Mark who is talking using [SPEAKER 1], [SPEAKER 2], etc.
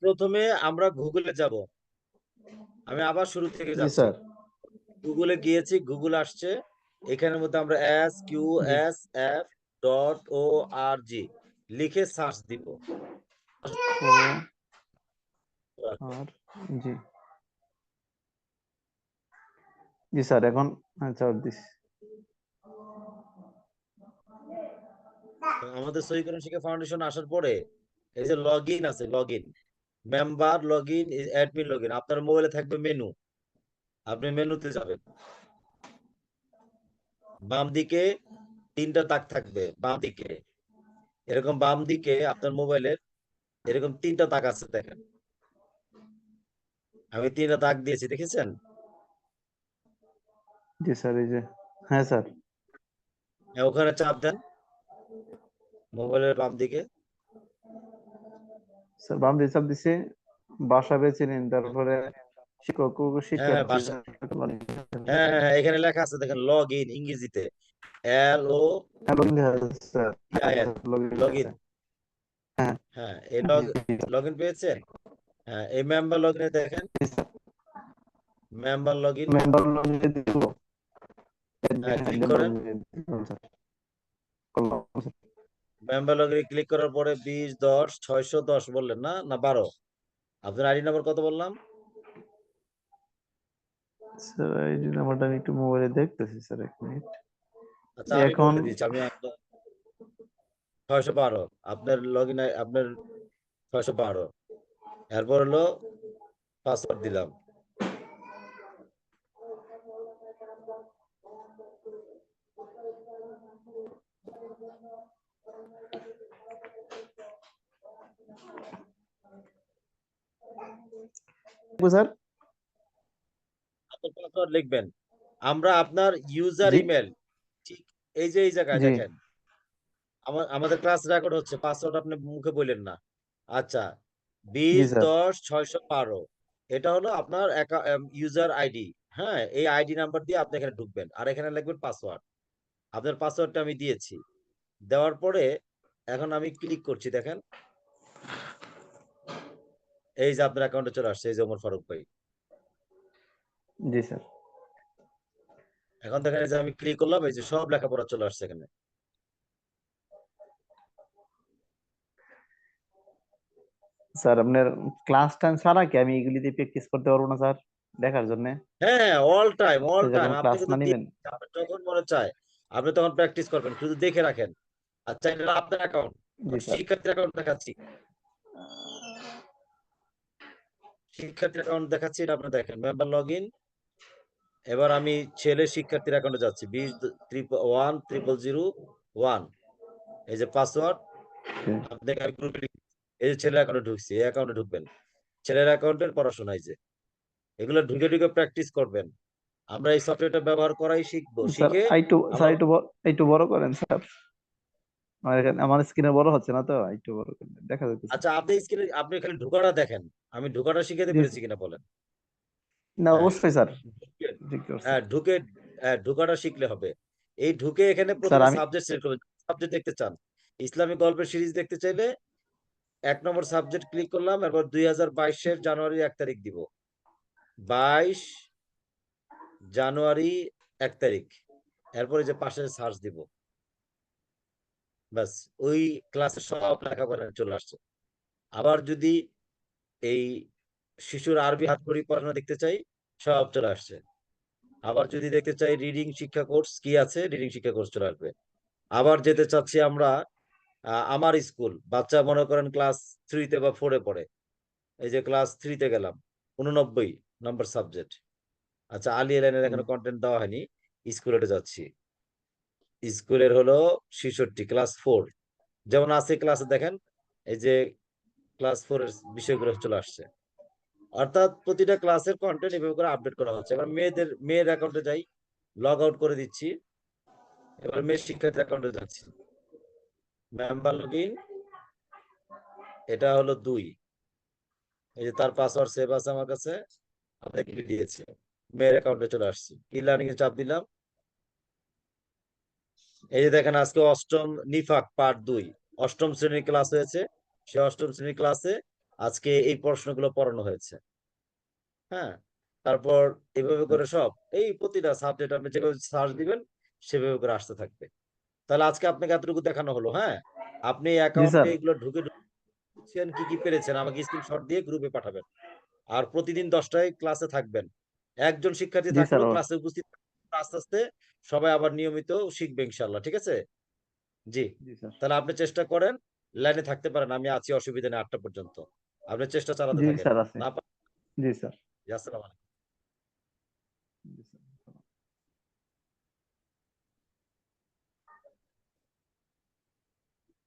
[SPEAKER 1] প্রথমে আমরা গুগলে যাব। আমি আবার শুরু থেকে
[SPEAKER 2] জি
[SPEAKER 1] যাচ্ছি।
[SPEAKER 2] স্যার।
[SPEAKER 1] গুগলে গিয়েছি, গুগল আসছে। এখানের মধ্যে আমরা
[SPEAKER 2] জি
[SPEAKER 1] sqsf.org লিখে সার্চ দিব।
[SPEAKER 2] ও আর জি জি স্যার, এখন চাপ দিস।
[SPEAKER 1] আমাদের সহিকরণ শিক্ষা ফাউন্ডেশন আসার পরে এই যে লগ ইন আছে, log in, member log in, admin log in, আপনার মোবাইলে থাকবে মেনু। আপনি মেনুতে যাবেন, বাম দিকে 3টা দাগ থাকবে বাম দিকে। এরকম বাম দিকে আপনার মোবাইলের এরকম 3টা দাগ আছে, দেখেন। আমি 3টা দাগ দিয়েছি, দেখেছেন?
[SPEAKER 2] জি স্যার, এই যে হ্যাঁ স্যার।
[SPEAKER 1] ওখানে চাপ দেন, মোবাইলের বাম দিকে।
[SPEAKER 2] স্যার বাম দিয়ে চাপ দিছে, বাসা বেছে নিন, তারপরে শিক্ষক ও
[SPEAKER 1] হ্যাঁ হ্যাঁ,
[SPEAKER 2] শিক্ষার্থী।
[SPEAKER 1] বাসা, হ্যাঁ হ্যাঁ হ্যাঁ, এখানে লেখা আছে দেখেন, লগ ইন ইংরেজিতে,
[SPEAKER 2] sir
[SPEAKER 1] LOGIN,
[SPEAKER 2] login
[SPEAKER 1] log in.
[SPEAKER 2] আছে। হ্যাঁ
[SPEAKER 1] হ্যাঁ, এই
[SPEAKER 2] জি জি
[SPEAKER 1] লগ ইন পেয়েছেন? হ্যাঁ, এই মেম্বার লগ ইনে দেখেন,
[SPEAKER 2] sir.
[SPEAKER 1] Member log in.
[SPEAKER 2] Member login দিব।
[SPEAKER 1] হ্যাঁ,
[SPEAKER 2] হ্যাঁ
[SPEAKER 1] ক্লিক
[SPEAKER 2] মেম্বার
[SPEAKER 1] করেন।
[SPEAKER 2] লগইন দিলাম স্যার, করলাম স্যার।
[SPEAKER 1] মেম্বার লগ ইনে ক্লিক করার পরে 2010 610 বললেন না, না 12? আপনার আইডি নাম্বার কত বললাম?
[SPEAKER 2] স্যার আইডি নাম্বারটা আমি একটু মোবাইলে দেখতেছি স্যার, এক মিনিট।
[SPEAKER 1] আচ্ছা, আমি
[SPEAKER 2] এখন
[SPEAKER 1] বলে দিচ্ছি, আমি আপনার 612, আপনার লগ ইন, আপনার 612। এরপর হলো পাসওয়ার্ড দিলাম।
[SPEAKER 2] স্যার
[SPEAKER 1] আপনার পাসওয়ার্ড লিখবেন। আমরা আপনার ইউজার
[SPEAKER 2] জি
[SPEAKER 1] ইমেল, ঠিক এই যে এই জায়গায়
[SPEAKER 2] জি
[SPEAKER 1] দেখেন, আমাদের ক্লাস রেকর্ড হচ্ছে, পাসওয়ার্ড আপনি মুখে বললেন না। আচ্ছা,
[SPEAKER 2] জি
[SPEAKER 1] বিশ
[SPEAKER 2] স্যার।
[SPEAKER 1] দশ ছয়শো বারো এটা হলো আপনার ইউজার আইডি। হ্যাঁ, এই আইডি নাম্বার দিয়ে আপনি এখানে ঢুকবেন, আর এখানে লিখবেন পাসওয়ার্ড। আপনার পাসওয়ার্ডটা আমি দিয়েছি। দেওয়ার পরে এখন আমি ক্লিক করছি, দেখেন এই যে আপনার অ্যাকাউন্টে চলে আসছে, এই যে ওমর ফারুক ভাই।
[SPEAKER 2] জি স্যার।
[SPEAKER 1] এখন দেখেন, এই যে আমি ক্লিক করলাম, এই যে সব লেখাপড়া চলে আসছে এখানে।
[SPEAKER 2] স্যার আপনার ক্লাস টাইম ছাড়া কি আমি এগুলিতে প্র্যাকটিস করতে পারবো না স্যার, দেখার জন্য?
[SPEAKER 1] হ্যাঁ, অল টাইম অল টাইম,
[SPEAKER 2] যখন
[SPEAKER 1] আপনি
[SPEAKER 2] ক্লাস
[SPEAKER 1] কিন্তু
[SPEAKER 2] না নিবেন।
[SPEAKER 1] আপনার যখন মনে চায় আপনি তখন প্র্যাকটিস করবেন, শুধু দেখে রাখেন। আচ্ছা, এটা হলো আপনার অ্যাকাউন্ট,
[SPEAKER 2] জি স্যার।
[SPEAKER 1] শিক্ষার্থীর অ্যাকাউন্ট দেখাচ্ছি। শিক্ষার্থীর অ্যাকাউন্ট দেখাচ্ছি, এটা আপনি দেখেন, মেম্বার লগ ইন। এবার আমি ছেলে শিক্ষার্থীর অ্যাকাউন্টে যাচ্ছি, 20-1-001। এই যে পাসওয়ার্ড, আপনাকে আমি গ্রুপে এই যে ছেলের অ্যাকাউন্টে ঢুকছি, এই অ্যাকাউন্টে ঢুকবেন। ছেলের অ্যাকাউন্টের পড়াশোনা, এই যে এগুলো ঢুকে ঢুকে প্র্যাকটিস করবেন। আমরা এই সফটওয়্যারটা ব্যবহার করাই শিখবো,
[SPEAKER 2] স্যার
[SPEAKER 1] শিখে
[SPEAKER 2] স্যার
[SPEAKER 1] আমরা।
[SPEAKER 2] একটু বড় করেন স্যার, আমার এখানে আমার স্ক্রিনে বড় হচ্ছে না তো, একটু বড় করেন, দেখা যাচ্ছে।
[SPEAKER 1] আচ্ছা, আপনি স্ক্রিনে আপনি খালি ঢোকাটা দেখেন, আমি ঢোকাটা শিখাতে
[SPEAKER 2] জি
[SPEAKER 1] পেরেছি কিনা বলেন।
[SPEAKER 2] না,
[SPEAKER 1] হ্যাঁ,
[SPEAKER 2] অবশ্যই স্যার,
[SPEAKER 1] ঢুকে,
[SPEAKER 2] ঠিক করছে।
[SPEAKER 1] হ্যাঁ ঢুকে, হ্যাঁ ঢোকাটা শিখলে হবে। এই ঢুকে এখানে
[SPEAKER 2] স্যার
[SPEAKER 1] প্রথমে
[SPEAKER 2] আমি
[SPEAKER 1] সাবজেক্ট সিলেক্ট করবেন, সাবজেক্ট দেখতে চান। ইসলামিক গল্পের সিরিজ দেখতে চাইলে 1 নম্বর সাবজেক্ট ক্লিক করলাম, এরপর 2022-এর জানুয়ারি 1 তারিখ দিব, 22 জানুয়ারি 1 তারিখ। এরপরে যে পাশে সার্চ দিব, ব্যাস, ওই ক্লাসের সব লেখাপড়া চলে আসছে। আবার যদি এই শিশুর আরবি হাতকড়ি পড়ানো দেখতে চাই, সব চলে আসছে। আবার যদি দেখতে চাই রিডিং শিক্ষা কোর্স কি আছে, রিডিং শিক্ষা কোর্স চলে আসবে। আবার যেতে চাচ্ছি আমরা আমার স্কুল, বাচ্চা মনে করেন ক্লাস 3-তে বা 4-এ পড়ে, এই যে ক্লাস 3-তে গেলাম, 89 নম্বর সাবজেক্ট। আচ্ছা, আলী এলাইনের এখানে কন্টেন্ট দেওয়া হয়নি, স্কুলেটে যাচ্ছি। স্কুলের হলো 66, ক্লাস 4 যেমন আছে ক্লাসে, দেখেন এই যে ক্লাস 4-এর বিষয়গুলো চলে আসছে। অর্থাৎ প্রতিটা ক্লাসের কন্টেন্ট এভাবে করে আপডেট করা হচ্ছে। এবার মেয়ের অ্যাকাউন্টে যাই, লগ আউট করে দিচ্ছি। এবার মেয়ের শিক্ষার্থী অ্যাকাউন্টে যাচ্ছি, মেম্বার লগ ইন, এটা হলো 2। এই যে তার পাসওয়ার্ড সেভ আছে আমার কাছে, আপনাকে দিয়েছি। মেয়ের অ্যাকাউন্টে চলে আসছি, ই লার্নিং এ চাপ দিলাম। এই যে দেখেন, আজকে অষ্টম নিফাক পার্ট 2, অষ্টম শ্রেণীর ক্লাস হয়েছে। সে অষ্টম শ্রেণীর ক্লাসে আজকে এই প্রশ্নগুলো পড়ানো হয়েছে। হ্যাঁ, তারপর এভাবে করে সব এই প্রতিটা সাবজেক্ট আপনি যেভাবে সার্চ দিবেন সেভাবে করে আসতে থাকবে। তাহলে আজকে আপনাকে এতটুকু দেখানো হলো। হ্যাঁ, আপনি
[SPEAKER 2] জি
[SPEAKER 1] অ্যাকাউন্টে
[SPEAKER 2] স্যার।
[SPEAKER 1] এগুলো ঢুকে ঢুকছেন, কি কি পেরেছেন আমাকে স্ক্রিনশট দিয়ে গ্রুপে পাঠাবেন। আর প্রতিদিন 10টায় ক্লাসে থাকবেন। একজন শিক্ষার্থী
[SPEAKER 2] জি স্যার।
[SPEAKER 1] থাকলেও ক্লাসে উপস্থিত থাকবেন। আস্তে আস্তে সবাই আবার নিয়মিত শিখবে ইনশাল্লাহ। ঠিক আছে? জি।
[SPEAKER 2] জি স্যার।
[SPEAKER 1] তাহলে আপনি চেষ্টা করেন, লাইনে থাকতে পারেন। আমি আছি, অসুবিধা নেই 8টা পর্যন্ত। আপনি চেষ্টা চালাতে
[SPEAKER 2] জি
[SPEAKER 1] থাকেন।
[SPEAKER 2] স্যার আছে।
[SPEAKER 1] না পারেন,
[SPEAKER 2] জি স্যার।
[SPEAKER 1] জি, আসসালামু আলাইকুম।
[SPEAKER 2] জি স্যার।